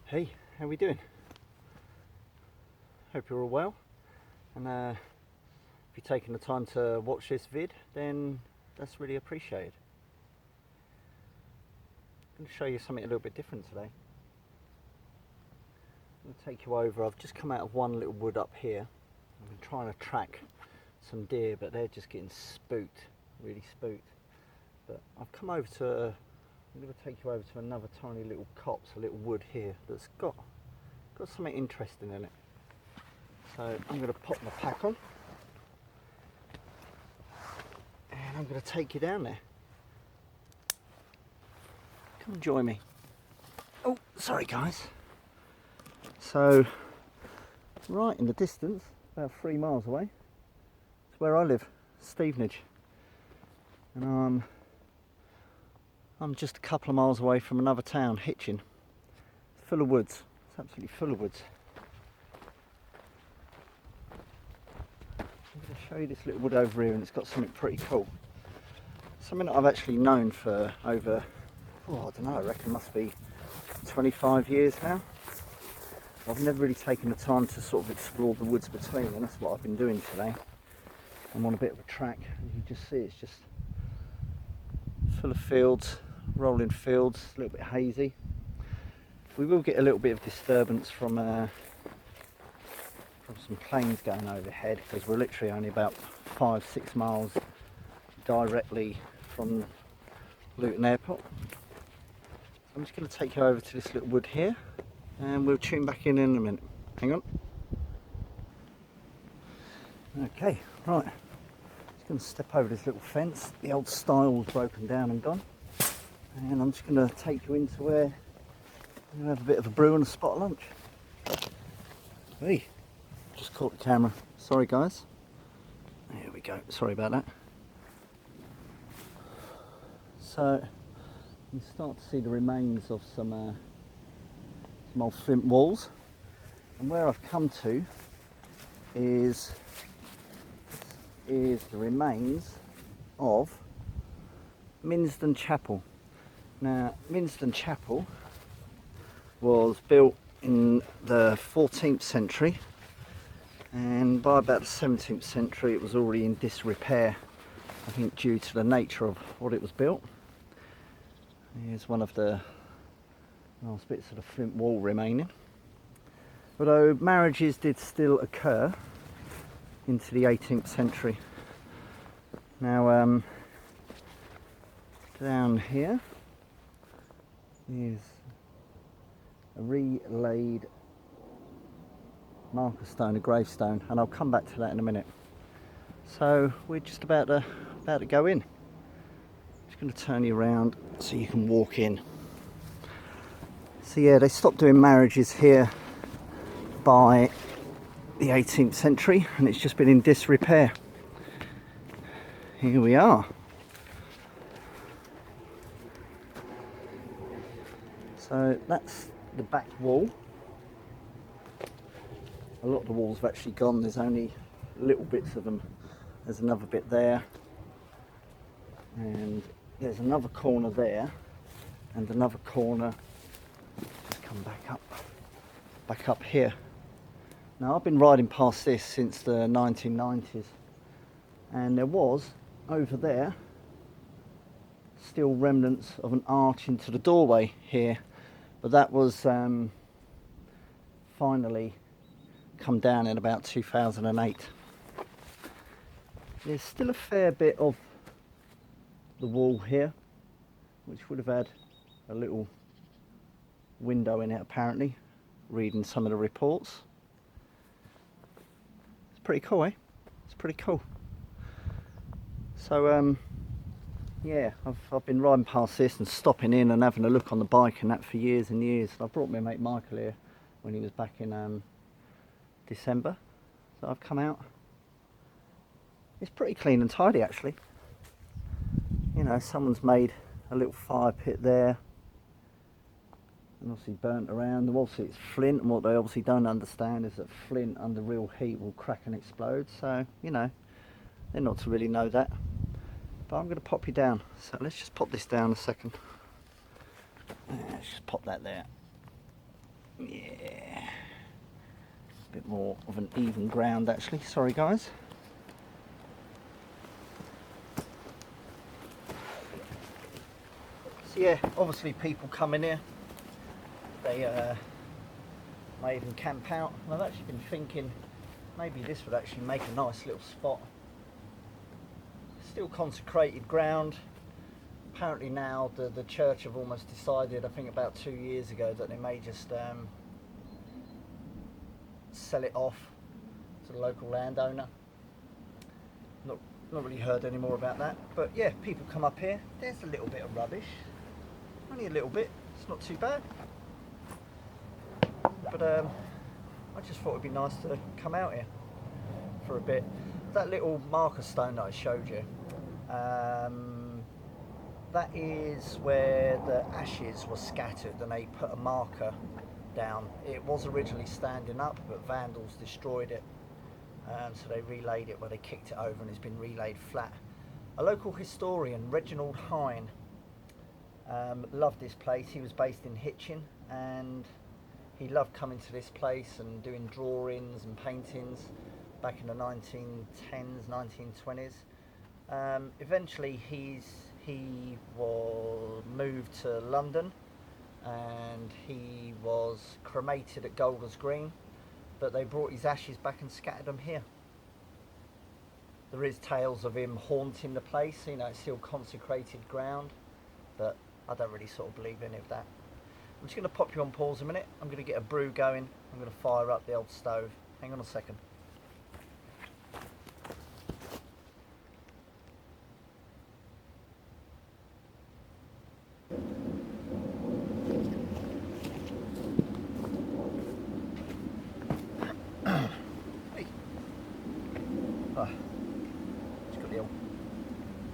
Hey, how we doing? Hope you're all well, and if you're taking the time to watch this vid, then that's really appreciated. I'm going to show you something a little bit different today. I'm going to take you over. I've just come out of one little wood up here. I've been trying to track some deer, but they're just getting spooked, really spooked. But I've come over to I'm going to take you over to another tiny little copse, a little wood here that's got something interesting in it. So I'm going to pop my pack on and I'm going to take you down there. Come and join me. Oh, sorry guys. So right in the distance, about 3 miles away, it's where I live, Stevenage. And I'm just a couple of miles away from another town, Hitchin. It's full of woods. It's absolutely full of woods. I'm going to show you this little wood over here, and it's got something pretty cool. Something that I've actually known for over, I don't know, I reckon it must be 25 years now. I've never really taken the time to sort of explore the woods between, and that's what I've been doing today. I'm on a bit of a track, as you just see, it's just full of fields, rolling fields, a little bit hazy. We will get a little bit of disturbance from some planes going overhead, because we're literally only about 5-6 miles directly from Luton Airport. I'm just going to take you over to this little wood here, and we'll tune back in a minute. Hang on. Okay, right. Just going to step over this little fence. The old stile's broken down and gone. And I'm just going to take you into where we'll have a bit of a brew and a spot of lunch. Hey, just caught the camera. Sorry guys. There we go. Sorry about that. So you can start to see the remains of some old flint walls. And where I've come to is the remains of Minsden Chapel. Now, Minsden Chapel was built in the 14th century, and by about the 17th century it was already in disrepair, I think due to the nature of what it was built. Here's one of the last bits of the flint wall remaining. Although marriages did still occur into the 18th century. Now, down here is a relaid marker stone, a gravestone, and I'll come back to that in a minute. So we're just about to go in. Just going to turn you around so you can walk in. So yeah, they stopped doing marriages here by the 18th century, and it's just been in disrepair. Here we are. So that's the back wall. A lot of the walls have actually gone. There's only little bits of them. There's another bit there, and there's another corner there, and another corner. Just come back up here. Now I've been riding past this since the 1990s, and there was over there still remnants of an arch into the doorway here, but that was finally come down in about 2008. There's still a fair bit of the wall here, which would have had a little window in it apparently, reading some of the reports. It's pretty cool, eh? It's pretty cool. So yeah, I've been riding past this and stopping in and having a look on the bike and that for years and years. I brought my mate Michael here when he was back in December, so I've come out. It's pretty clean and tidy actually. You know, someone's made a little fire pit there, and obviously burnt around. Obviously it's flint, and what they obviously don't understand is that flint under real heat will crack and explode, so you know, they're not to really know that. But I'm going to pop you down, so let's just pop this down a second. Let's just pop that there. Yeah, a bit more of an even ground actually. Sorry guys. So yeah, obviously people come in here, they may even camp out, and I've actually been thinking maybe this would actually make a nice little spot. Still consecrated ground. Apparently now the church have almost decided, I think about 2 years ago, that they may just sell it off to the local landowner. Not really heard any more about that, but yeah, people come up here. There's a little bit of rubbish, only a little bit. It's not too bad, but I just thought it'd be nice to come out here for a bit. That little marker stone that I showed you, that is where the ashes were scattered and they put a marker down. It was originally standing up, but vandals destroyed it, so they relaid it where they kicked it over and it's been relaid flat. A local historian, Reginald Hine, loved this place. He was based in Hitchin and he loved coming to this place and doing drawings and paintings back in the 1910s, 1920s. Eventually he was moved to London and he was cremated at Golders Green, but they brought his ashes back and scattered them here. There is tales of him haunting the place, you know, it's still consecrated ground, but I don't really sort of believe any of that. I'm just going to pop you on pause a minute. I'm going to get a brew going. I'm going to fire up the old stove. Hang on a second. Just got the old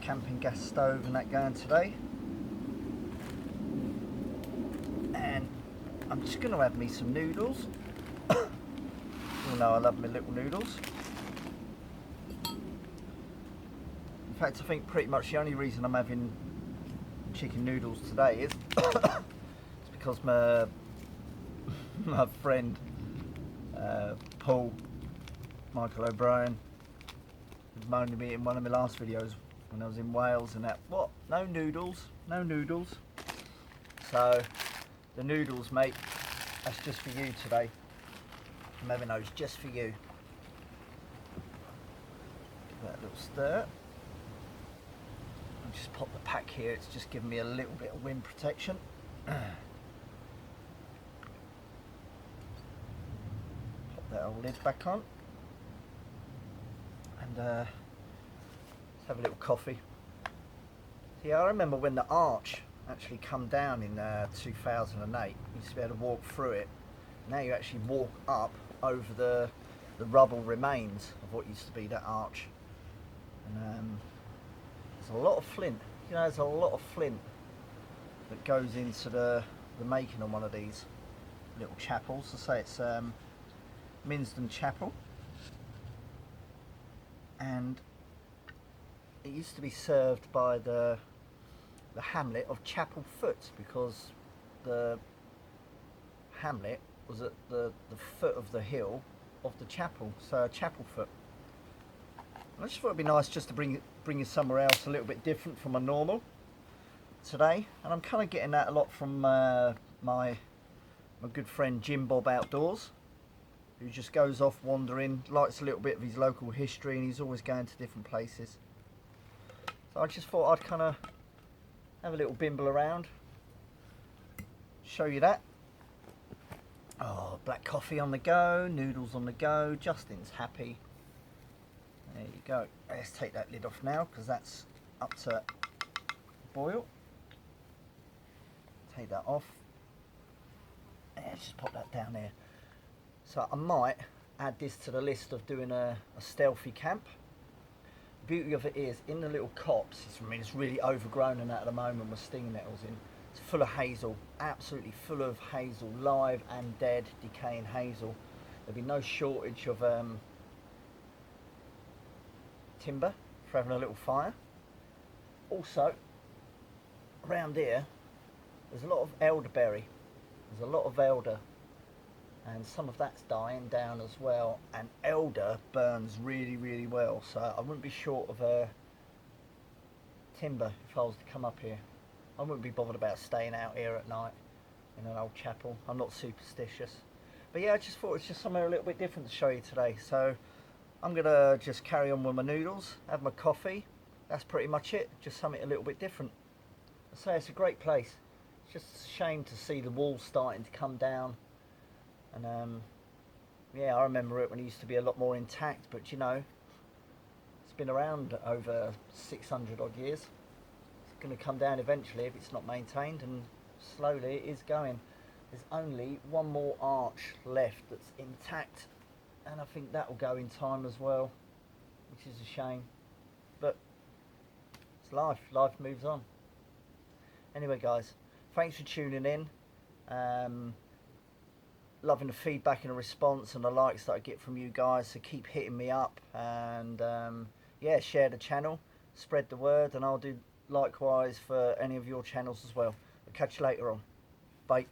camping gas stove and that going today. And I'm just going to have me some noodles. You know I love my little noodles. In fact, I think pretty much the only reason I'm having chicken noodles today is it's because my friend Paul Michael O'Brien was moaning at me in one of my last videos when I was in Wales and that, what? No noodles? No noodles? So the noodles, mate, that's just for you today. I'm having those just for you. Give that a little stir. I'll just pop the pack here, it's just giving me a little bit of wind protection. Pop that old lid back on. And let's have a little coffee. Yeah, I remember when the arch actually come down in 2008, you used to be able to walk through it. Now you actually walk up over the rubble remains of what used to be that arch. And there's a lot of flint, you know, there's a lot of flint that goes into the making of one of these little chapels. I say it's Minsden Chapel, and it used to be served by the hamlet of Chapel Foot, because the hamlet was at the foot of the hill of the chapel, so Chapel Foot. I just thought it'd be nice just to bring you somewhere else a little bit different from my normal today, and I'm kind of getting that a lot from my good friend Jim Bob Outdoors, who just goes off wandering, likes a little bit of his local history, and he's always going to different places. So I just thought I'd kind of have a little bimble around, show you that. Oh, black coffee on the go, noodles on the go, Justin's happy. There you go. Let's take that lid off now because that's up to boil. Take that off. And just pop that down there. So I might add this to the list of doing a stealthy camp. The beauty of it is, in the little copse, it's really overgrown and that at the moment with stinging nettles in. It's full of hazel, absolutely full of hazel, live and dead, decaying hazel. There'll be no shortage of timber for having a little fire. Also, around here, there's a lot of elderberry. There's a lot of elder and some of that's dying down as well, and elder burns really well, so I wouldn't be short of timber if I was to come up here. I wouldn't be bothered about staying out here at night in an old chapel. I'm not superstitious, but yeah, I just thought it's just somewhere a little bit different to show you today. So I'm gonna just carry on with my noodles, have my coffee. That's pretty much it, just something a little bit different. I say it's a great place. It's just a shame to see the walls starting to come down. And yeah, I remember it when it used to be a lot more intact, but you know, it's been around over 600 odd years. It's going to come down eventually if it's not maintained, and slowly it is going. There's only one more arch left that's intact, and I think that will go in time as well, which is a shame. But it's life, life moves on. Anyway guys, thanks for tuning in. Loving the feedback and the response and the likes that I get from you guys, so keep hitting me up, and yeah, share the channel, spread the word, and I'll do likewise for any of your channels as well. I'll catch you later on. Bye.